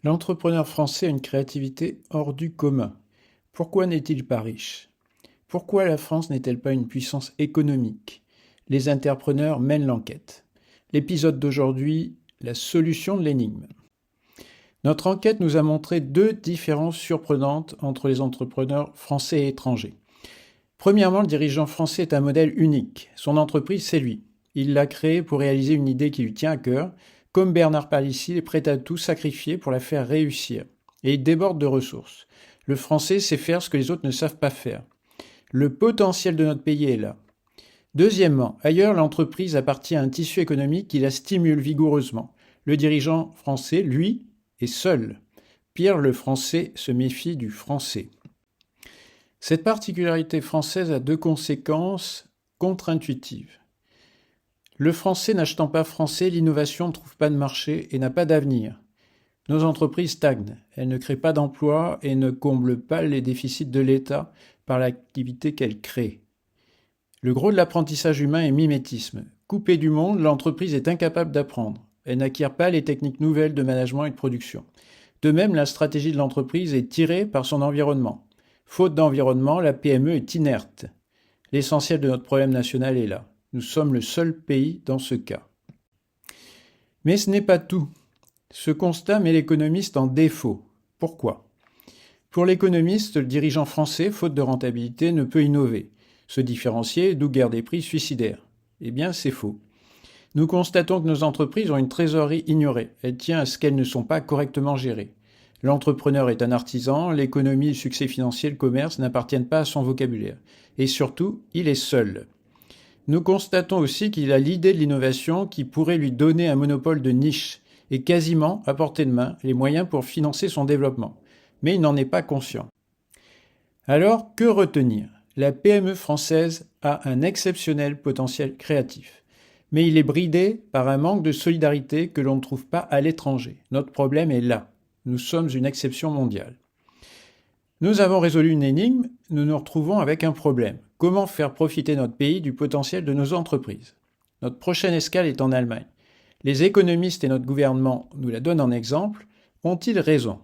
L'entrepreneur français a une créativité hors du commun. Pourquoi n'est-il pas riche? Pourquoi la France n'est-elle pas une puissance économique? Les entrepreneurs mènent l'enquête. L'épisode d'aujourd'hui, la solution de l'énigme. Notre enquête nous a montré deux différences surprenantes entre les entrepreneurs français et étrangers. Premièrement, le dirigeant français est un modèle unique. Son entreprise, c'est lui. Il l'a créée pour réaliser une idée qui lui tient à cœur. Comme Bernard Palissy, il est prêt à tout sacrifier pour la faire réussir. Et il déborde de ressources. Le français sait faire ce que les autres ne savent pas faire. Le potentiel de notre pays est là. Deuxièmement, ailleurs, l'entreprise appartient à un tissu économique qui la stimule vigoureusement. Le dirigeant français, lui, est seul. Pire, le français se méfie du français. Cette particularité française a deux conséquences contre-intuitives. Le français n'achetant pas français, l'innovation ne trouve pas de marché et n'a pas d'avenir. Nos entreprises stagnent, elles ne créent pas d'emplois et ne comblent pas les déficits de l'État par l'activité qu'elles créent. Le gros de l'apprentissage humain est mimétisme. Coupée du monde, l'entreprise est incapable d'apprendre. Elle n'acquiert pas les techniques nouvelles de management et de production. De même, la stratégie de l'entreprise est tirée par son environnement. Faute d'environnement, la PME est inerte. L'essentiel de notre problème national est là. Nous sommes le seul pays dans ce cas. Mais ce n'est pas tout. Ce constat met l'économiste en défaut. Pourquoi? Pour l'économiste, le dirigeant français, faute de rentabilité, ne peut innover, se différencier, d'où guerre des prix suicidaire. Eh bien, c'est faux. Nous constatons que nos entreprises ont une trésorerie ignorée. Elle tient à ce qu'elles ne sont pas correctement gérées. L'entrepreneur est un artisan, l'économie, le succès financier, le commerce n'appartiennent pas à son vocabulaire. Et surtout, il est seul. Nous constatons aussi qu'il a l'idée de l'innovation qui pourrait lui donner un monopole de niche et quasiment, à portée de main, les moyens pour financer son développement. Mais il n'en est pas conscient. Alors, que retenir? La PME française a un exceptionnel potentiel créatif. Mais il est bridé par un manque de solidarité que l'on ne trouve pas à l'étranger. Notre problème est là. Nous sommes une exception mondiale. Nous avons résolu une énigme, nous nous retrouvons avec un problème. Comment faire profiter notre pays du potentiel de nos entreprises? Notre prochaine escale est en Allemagne. Les économistes et notre gouvernement nous la donnent en exemple. Ont-ils raison?